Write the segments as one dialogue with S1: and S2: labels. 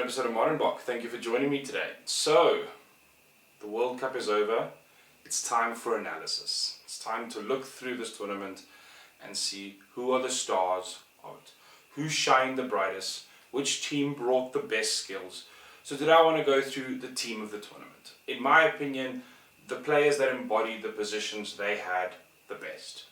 S1: episode of Modern Block. Thank you for joining me today. So, the World Cup is over. It's time for analysis. It's time to look through this tournament and see who are the stars of it, who shined the brightest, which team brought the best skills. So today I want to go through the team of the tournament. In my opinion, the players that embodied the positions they had the best.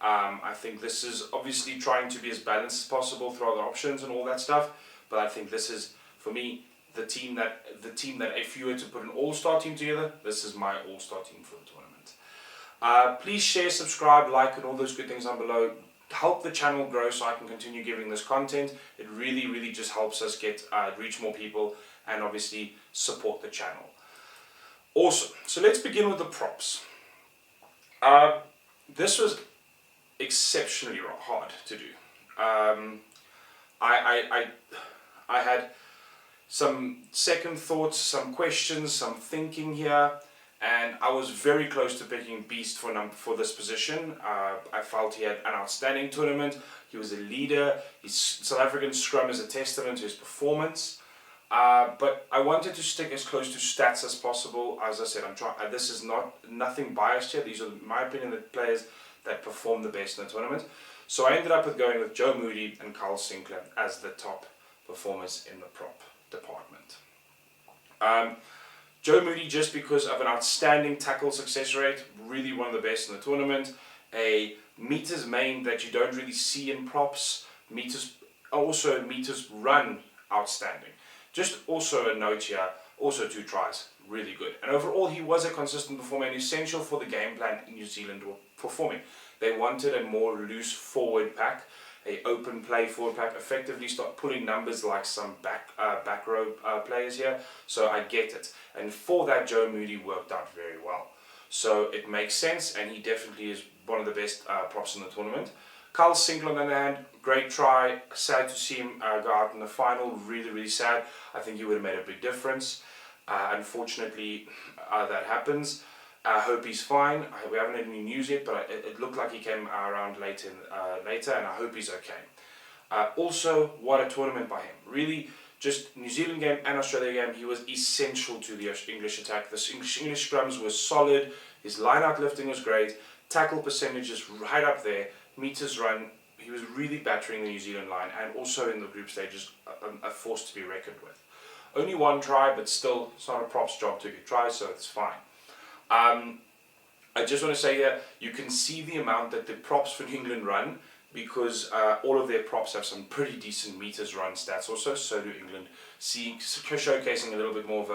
S1: I think this is obviously trying to be as balanced as possible through other options and all that stuff, but I think this is, for me, the team that if you were to put an all-star team together, this is my all-star team for the tournament. Please share, subscribe, like, and all those good things down below. Help the channel grow so I can continue giving this content. It really just helps us get reach more people and obviously support the channel. Awesome. So let's begin with the props. This was exceptionally hard to do. I had some second thoughts, some questions, some thinking here, and I was very close to picking Beast for this position. I felt he had an outstanding tournament. He was a leader. His South African scrum is a testament to his performance. But I wanted to stick as close to stats as possible. As I said, I'm trying. This is nothing biased here. These are, in my opinion, the players that performed the best in the tournament. So I ended up going with Joe Moody and Carl SINCKLER as the top performers in the prop department. Joe Moody, just because of an outstanding tackle success rate, really one of the best in the tournament. A meters main that you don't really see in props. Meters run outstanding. Just also a note here, also 2 tries, really good. And overall he was a consistent performer and essential for the game plan New Zealand were performing. They wanted a more loose forward pack, a open play forward pack, effectively start pulling numbers like some back row players here. So I get it. And for that, Joe Moody worked out very well. So it makes sense, and he definitely is one of the best props in the tournament. Carl SINCKLER, on the other hand, great try. Sad to see him go out in the final. Really sad. I think he would have made a big difference. Unfortunately, that happens. I hope he's fine. We haven't had any news yet, but it looked like he came around later, and I hope he's okay. Also, what a tournament by him. Really, just New Zealand game and Australia game, he was essential to the English attack. The English scrums were solid. His line-out lifting was great. Tackle percentages right up there. Meters run, he was really battering the New Zealand line, and also in the group stages, a force to be reckoned with. Only 1 try, but still, it's not a props job to get tries, so it's fine. I just want to say here, you can see the amount that the props for New England run, because all of their props have some pretty decent meters run stats also, so do England, showcasing a little bit more of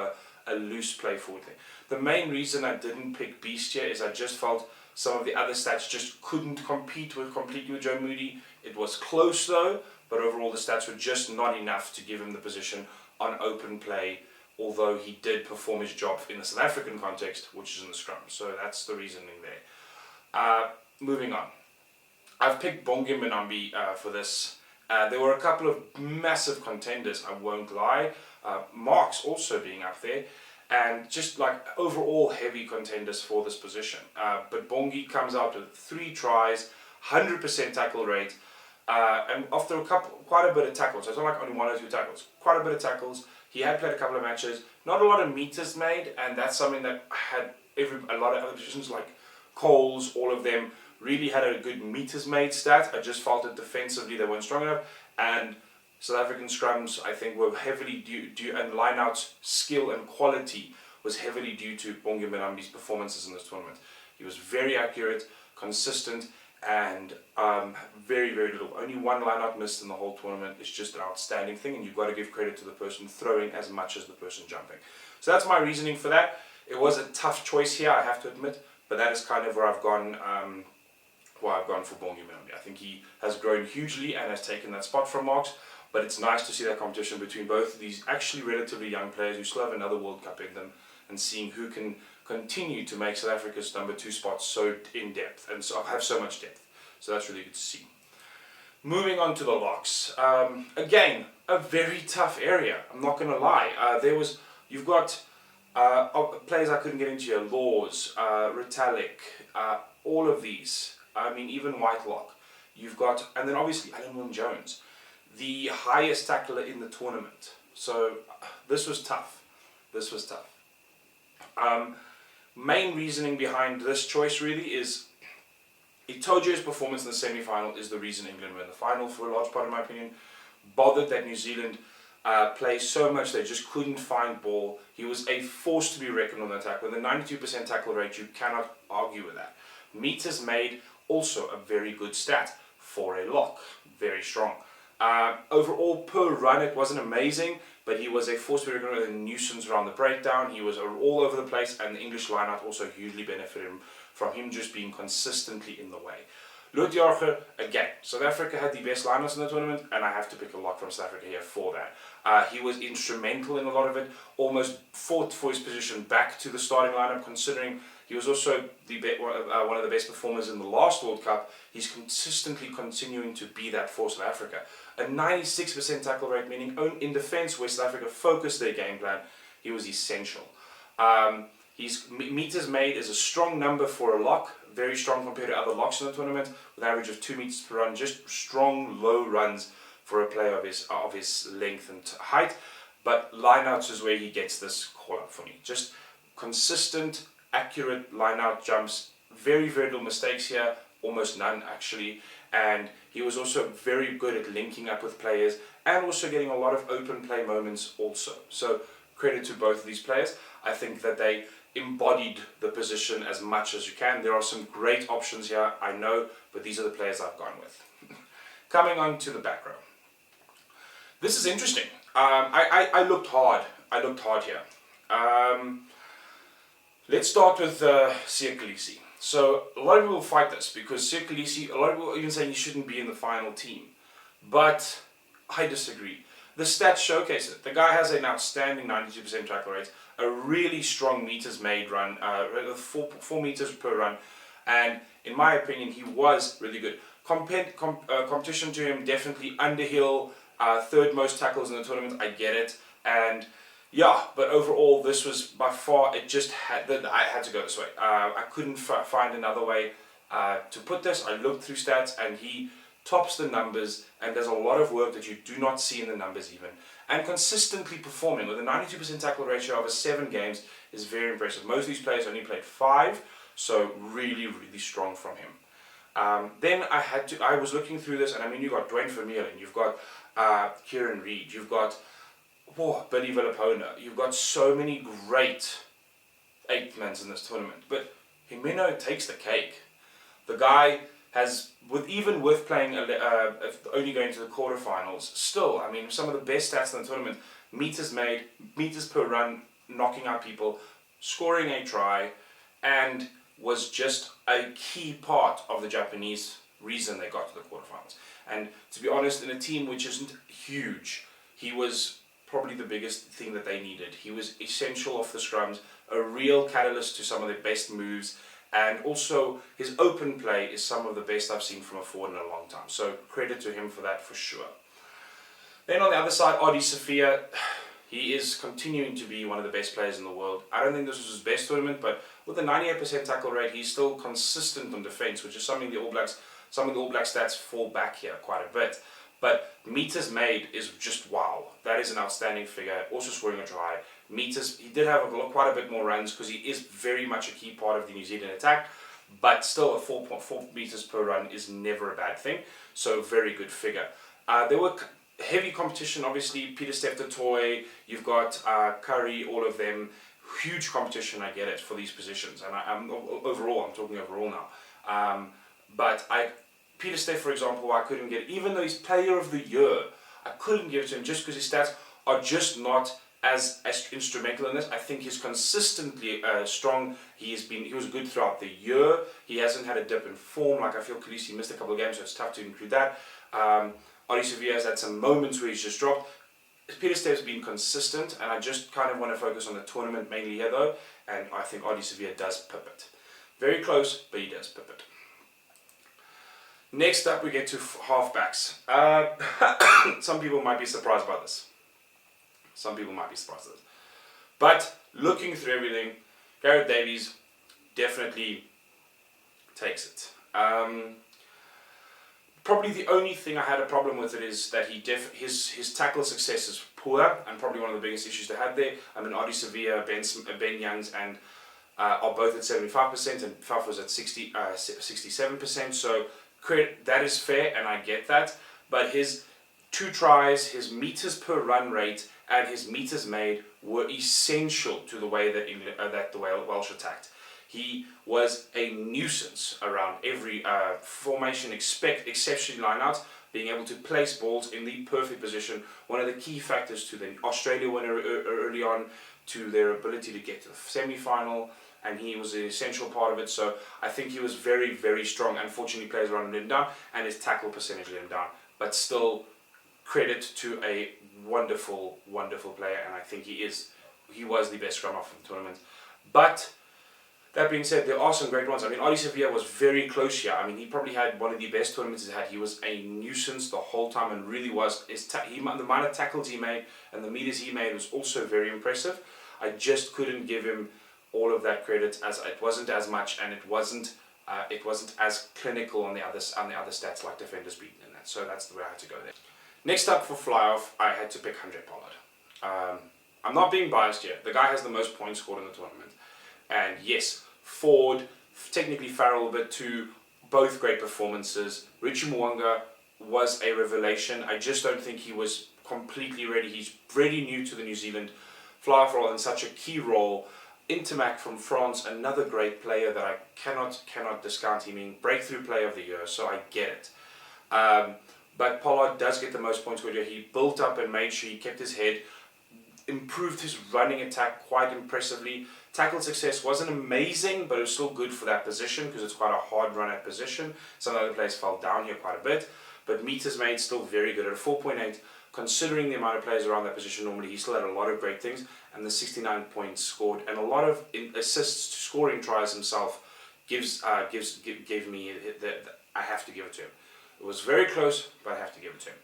S1: a loose play forward thing. The main reason I didn't pick Beast here is I just felt some of the other stats just couldn't compete completely with Joe Moody. It was close though, but overall the stats were just not enough to give him the position on open play, although he did perform his job in the South African context, which is in the scrum. So that's the reasoning there. Moving on. I've picked MBONAMBI for this. There were a couple of massive contenders, I won't lie. Marks also being up there. And just like overall heavy contenders for this position. But Bongi comes out with 3 tries, 100% tackle rate, and after quite a bit of tackles, so it's not like only 1 or 2 tackles, quite a bit of tackles. He had played a couple of matches, not a lot of meters made, and that's something that had a lot of other positions like Coles, all of them really had a good meters made stat. I just felt that defensively they weren't strong enough, and South African scrums, I think, were heavily due and line-out skill and quality was heavily due to MBONAMBI's performances in this tournament. He was very accurate, consistent, and very little. Only 1 line-out missed in the whole tournament. It's just an outstanding thing, and you've got to give credit to the person throwing as much as the person jumping. So that's my reasoning for that. It was a tough choice here, I have to admit, but that is kind of where I've gone. For MBONAMBI. I think he has grown hugely and has taken that spot from Marks. But it's nice to see that competition between both of these actually relatively young players who still have another World Cup in them, and seeing who can continue to make South Africa's #2 spot so in depth and so have so much depth. So that's really good to see. Moving on to the locks. Again, a very tough area. I'm not going to lie. You've got players I couldn't get into here. Laws, Retallick, all of these. I mean, even Whitelock. You've got, and then obviously Alan Wynne-Jones, the highest tackler in the tournament. So this was tough. This was tough. Main reasoning behind this choice really is ITOJE's performance in the semi-final is the reason England were in the final for a large part, in my opinion. Bothered that New Zealand play so much they just couldn't find ball. He was a force to be reckoned on the attack. With a 92% tackle rate, you cannot argue with that. Meters made, also a very good stat for a lock. Very strong. Overall, per run, it wasn't amazing, but he was a force to be reckoned with, a nuisance around the breakdown. He was all over the place, and the English line-out also hugely benefited from him just being consistently in the way. LUKHANYO, again, South Africa had the best lineups in the tournament, and I have to pick a lot from South Africa here for that. He was instrumental in a lot of it, almost fought for his position back to the starting lineup, considering he was also one of the best performers in the last World Cup. He's consistently continuing to be that for South Africa. A 96% tackle rate, meaning in defence where South Africa focused their game plan, he was essential. His meters made is a strong number for a lock, very strong compared to other locks in the tournament, with an average of 2 meters per run, just strong low runs for a player of his length and height. But lineouts is where he gets this call up for me. Just consistent, accurate lineout jumps, very little mistakes here, almost none actually. And he was also very good at linking up with players and also getting a lot of open play moments also. So credit to both of these players. I think that they embodied the position as much as you can. There are some great options here, I know, but these are the players I've gone with. Coming on to the back row. This is interesting. I looked hard. I looked hard here. Let's start with KOLISI. So a lot of people fight this because KOLISI, a lot of people are even saying he shouldn't be in the final team. But I disagree. The stats showcase it. The guy has an outstanding 92% tackle rate, a really strong meters made run, 4 meters per run, and in my opinion he was really good. Competition to him, definitely Underhill, third most tackles in the tournament, I get it, and yeah, but overall this was by far, I had to go this way. I couldn't find another way to put this. I looked through stats and he tops the numbers and does a lot of work that you do not see in the numbers even. And consistently performing with a 92% tackle ratio over 7 games is very impressive. Most of these players only played 5, so really strong from him. Then I was looking through this, and I mean, you've got Dwayne Vermeulen, you've got Kieran Reid, you've got Billy Villapona, you've got so many great 8-mans in this tournament, but HIMENO takes the cake. The guy has, even with playing, only going to the quarterfinals, still, I mean, some of the best stats in the tournament, meters made, meters per run, knocking out people, scoring a try, and was just a key part of the Japanese reason they got to the quarterfinals. And to be honest, in a team which isn't huge, he was probably the biggest thing that they needed. He was essential off the scrums, a real catalyst to some of their best moves, and also his open play is some of the best I've seen from a forward in a long time. So credit to him for that for sure. Then on the other side, SAVEA, he is continuing to be one of the best players in the world. I don't think this was his best tournament, but with a 98% tackle rate, he's still consistent on defense, which is something some of the All Black stats fall back here quite a bit. But meters made is just wow. That is an outstanding figure. Also scoring a try. Meters, he did have quite a bit more runs because he is very much a key part of the New Zealand attack. But still, a 4.4 meters per run is never a bad thing. So very good figure. There were heavy competition, obviously. Pieter-Steph du Toit, you've got Curry, all of them. Huge competition, I get it, for these positions. And I'm talking overall now. But Pieter-Steph, for example, I couldn't get, even though he's Player of the Year, I couldn't give it to him just because his stats are just not as instrumental in this. I think he's consistently strong. He was good throughout the year. He hasn't had a dip in form. Like I feel KOLISI missed a couple of games, so it's tough to include that. SAVEA has had some moments where he's just dropped. Pieter-Steph's been consistent, and I just kind of want to focus on the tournament mainly here though, and I think SAVEA does pip it. Very close, but he does pip it. Next up we get to halfbacks. Some people might be surprised by this. But looking through everything, Gareth Davies definitely takes it. Probably the only thing I had a problem with it is that his tackle success is poor, and probably one of the biggest issues they had there. I mean, ARDIE SAVEA, Ben Youngs, and are both at 75%, and Faf was at 67%. So credit, that is fair, and I get that. But his 2 tries, his meters per run rate, and his meters made were essential to the way that the Welsh attacked. He was a nuisance around every formation, exceptionally line-out, being able to place balls in the perfect position. One of the key factors to the Australia winner early on, to their ability to get to the semi-final, and he was an essential part of it. So I think he was very, very strong. Unfortunately, players around him let him down, and his tackle percentage let him down. But still, credit to a wonderful, wonderful player, and I think he was the best scrum half of the tournament. But that being said, there are some great ones. I mean, ARDIE SAVEA was very close here. I mean, he probably had one of the best tournaments he's had. He was a nuisance the whole time, and really was. The amount of tackles he made and the meters he made was also very impressive. I just couldn't give him all of that credit, as it wasn't as much, and it wasn't as clinical on the other stats like defenders beaten in that. So that's the way I had to go there. Next up for fly-off, I had to pick HANDRE Pollard. I'm not being biased here. The guy has the most points scored in the tournament. And yes, Ford, technically Farrell, but 2, both great performances. Richie Mwanga was a revelation. I just don't think he was completely ready. He's really new to the New Zealand fly-off role in such a key role. Intermac from France, another great player that I cannot discount. He mean breakthrough player of the year, so I get it. But Pollard does get the most points scored here. He built up and made sure he kept his head, improved his running attack quite impressively. Tackle success wasn't amazing, but it was still good for that position because it's quite a hard run at position. Some other players fell down here quite a bit, but meters made still very good at a 4.8. Considering the amount of players around that position normally, he still had a lot of great things, and the 69 points scored and a lot of assists to scoring tries himself gave me I have to give it to him. It was very close, but I have to give it to him.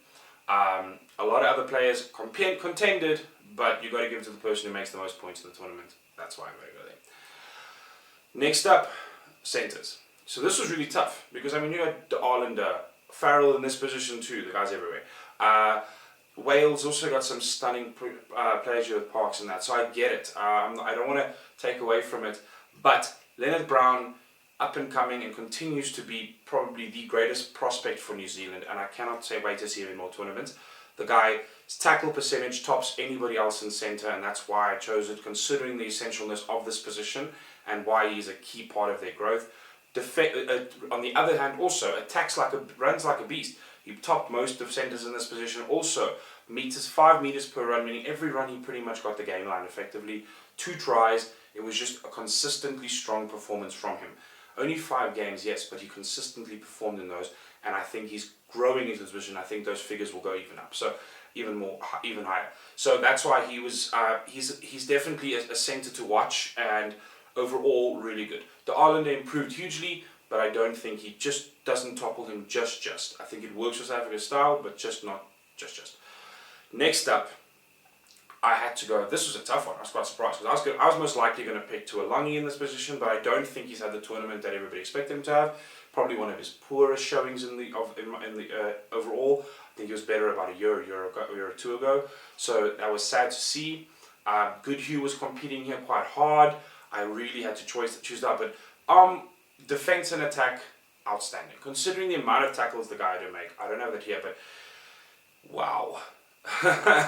S1: A lot of other players contended, but you got to give it to the person who makes the most points in the tournament. That's why I'm going to go there. Next up, centres. So this was really tough because I mean you had De Arlander, Farrell in this position too. The guys everywhere. Wales also got some stunning players with Parks and that, so I get it. I don't want to take away from it, but LIENERT-BROWN, up and coming, and continues to be probably the greatest prospect for New Zealand, and I cannot wait to see him in more tournaments. The guy's tackle percentage tops anybody else in centre, and that's why I chose it, considering the essentialness of this position and why he's a key part of their growth. On the other hand, also runs like a beast. He topped most of centres in this position. Also, 5 meters per run, meaning every run he pretty much got the game line effectively. 2 tries. It was just a consistently strong performance from him. Only 5 games, yes, but he consistently performed in those, and I think he's growing into this position. I think those figures will go even up, so even higher. So that's why he's definitely a centre to watch, and overall really good. De Arlander improved hugely, but I don't think he just doesn't topple him just. I think it works with South Africa's style, but just not just. Next up, I had to go. This was a tough one. I was quite surprised because I was most likely going to pick Tuolangi in this position, but I don't think he's had the tournament that everybody expected him to have. Probably one of his poorest showings in the overall. I think he was better about a year or 2 ago. So that was sad to see. Goodhue was competing here quite hard. I really had to choose that, but defense and attack, outstanding. Considering the amount of tackles the guy had to make, I don't have that here, but wow,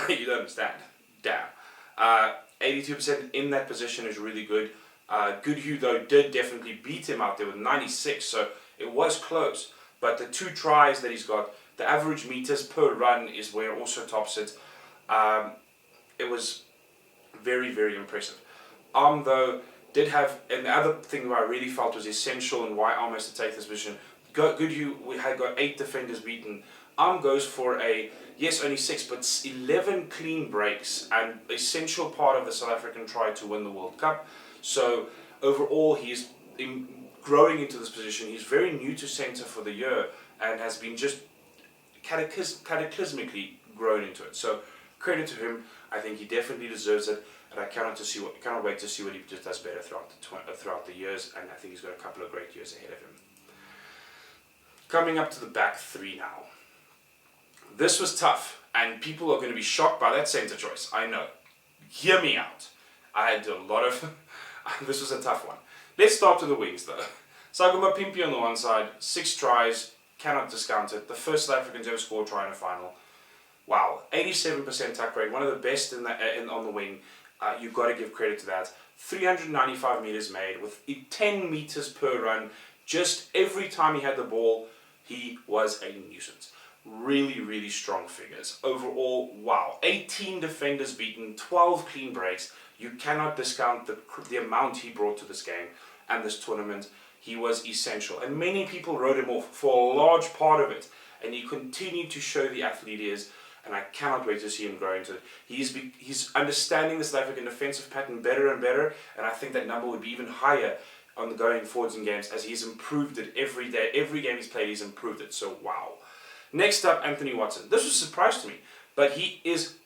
S1: you don't understand. Damn. 82% in that position is really good. Goodhue though did definitely beat him out there with 96, so it was close. But the 2 tries that he's got, the average meters per run is where also tops it. It was very, very impressive. Though did have, and the other thing that I really felt was essential and why Arm has to take this position. Goodhue, we had got 8 defenders beaten. Arm goes for a, yes, only 6, but 11 clean breaks, and essential part of the South African try to win the World Cup. So overall, he's growing into this position. He's very new to centre for the year and has been just cataclysmically grown into it. So credit to him. I think he definitely deserves it, and I cannot wait to see what he just does better throughout the years. And I think he's got a couple of great years ahead of him. Coming up to the back three now. This was tough, and people are going to be shocked by that centre choice. I know. Hear me out. I had a lot of... this was a tough one. Let's start with the wings, though. MAPIMPI on the one side, 6 tries, cannot discount it. The first South African to ever score a try in a final. Wow, 87% tackle rate, one of the best on the wing. You've got to give credit to that. 395 metres made with 10 metres per run. Just every time he had the ball, he was a nuisance. Really, really strong figures. Overall, wow. 18 defenders beaten, 12 clean breaks. You cannot discount the amount he brought to this game and this tournament. He was essential. And many people wrote him off for a large part of it. And he continued to show the athlete he is. And I cannot wait to see him grow into it. He's understanding the South African defensive pattern better and better. And I think that number would be even higher on the going forwards in games as he's improved it every day. Every game he's played, he's improved it. So, wow. Next up, Anthony Watson. This was a surprise to me. But he is,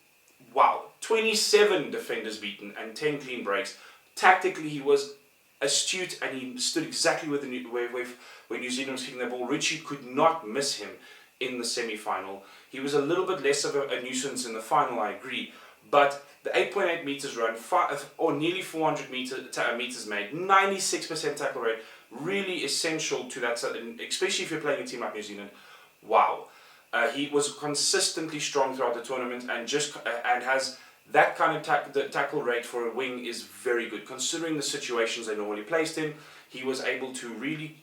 S1: wow, 27 defenders beaten and 10 clean breaks. Tactically, he was astute and he stood exactly where New Zealand was kicking the ball. Richie could not miss him in the semi-final. He was a little bit less of a nuisance in the final, I agree. But the 8.8 metres run, or nearly 400 metres made, 96% tackle rate, really essential to that, especially if you're playing a team like New Zealand. Wow. He was consistently strong throughout the tournament and has that kind of the tackle rate for a wing is very good. Considering the situations they normally placed in, he was able to really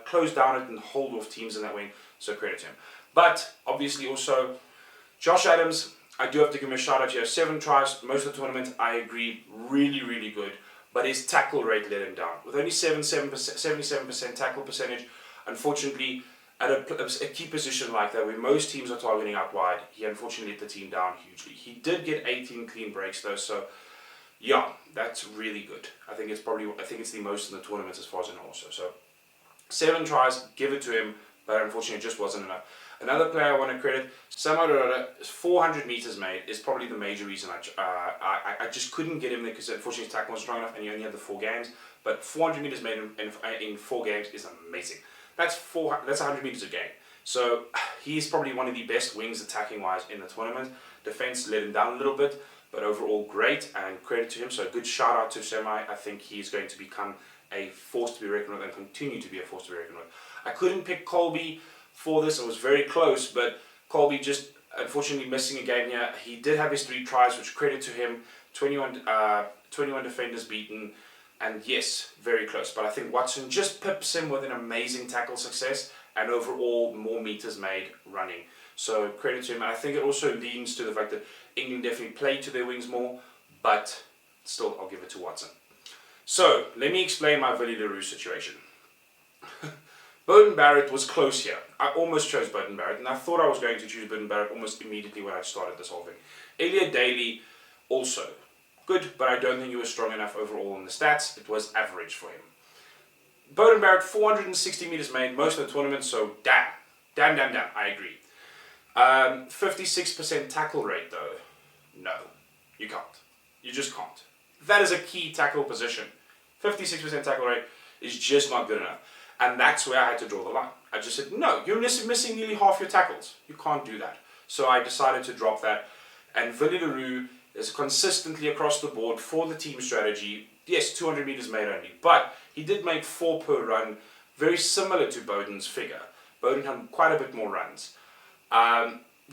S1: close down it and hold off teams in that wing, so credit to him. But obviously also, Josh Adams, I do have to give him a shout out here. 7 tries, most of the tournament, I agree, really, really good. But his tackle rate let him down. With only 77% tackle percentage, unfortunately, at a key position like that, where most teams are targeting out wide, he unfortunately let the team down hugely. He did get 18 clean breaks though, so yeah, that's really good. I think it's the most in the tournament as far as I know also. So 7 tries, give it to him, but unfortunately it just wasn't enough. Another player I want to credit, Samuel 400 metres made is probably the major reason I just couldn't get him there because unfortunately his tackle wasn't strong enough and he only had the 4 games. But 400 metres made in 4 games is amazing. That's 100 metres a game. So he's probably one of the best wings attacking wise in the tournament. Defence let him down a little bit, but overall great and credit to him. So good shout out to Semi. I think he's going to become a force to be reckoned with and continue to be a force to be reckoned with. I couldn't pick Colby for this. It was very close, but Colby just unfortunately missing a game here. He did have his 3 tries, which credit to him. 21 defenders beaten. And yes, very close. But I think Watson just pips him with an amazing tackle success and overall more meters made running. So credit to him. And I think it also leans to the fact that England definitely played to their wings more, but still I'll give it to Watson. So let me explain my WILLIE le Roux situation. Beauden Barrett was close here. I almost chose Beauden Barrett, and I thought I was going to choose Beauden Barrett almost immediately when I started this whole thing. Elliot Daly also good, but I don't think he was strong enough overall in the stats. It was average for him. Beauden Barrett, 460 metres made most of the tournament, so damn, I agree. 56% tackle rate though, no, you can't. You just can't. That is a key tackle position. 56% tackle rate is just not good enough. And that's where I had to draw the line. I just said, no, you're missing nearly half your tackles. You can't do that. So I decided to drop that. And WILLIE le Roux is consistently across the board for the team strategy. Yes, 200 metres made only, but he did make 4 per run, very similar to Beauden's figure. Beauden had quite a bit more runs.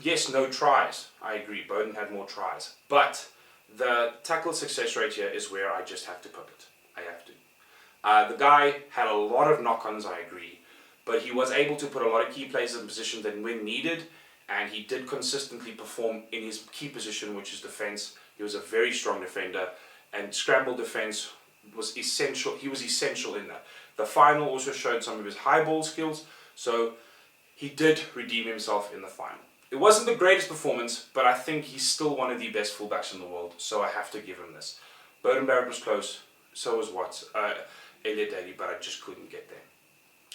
S1: Yes, no tries. I agree, Beauden had more tries. But the tackle success rate here is where I just have to put it. I have to. The guy had a lot of knock-ons, I agree, but he was able to put a lot of key plays in position that when needed, and he did consistently perform in his key position, which is defence. He was a very strong defender, and scramble defence was essential. He was essential in that. The final also showed some of his high ball skills, so he did redeem himself in the final. It wasn't the greatest performance, but I think he's still one of the best fullbacks in the world, so I have to give him this. Beauden Barrett was close, so was Elliot Daly, but I just couldn't get there.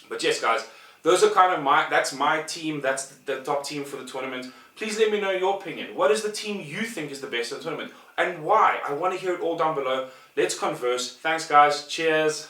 S1: But yes, guys, those are kind of that's my team, that's the top team for the tournament. Please let me know your opinion. What is the team you think is the best in the tournament? And why? I want to hear it all down below. Let's converse. Thanks, guys. Cheers.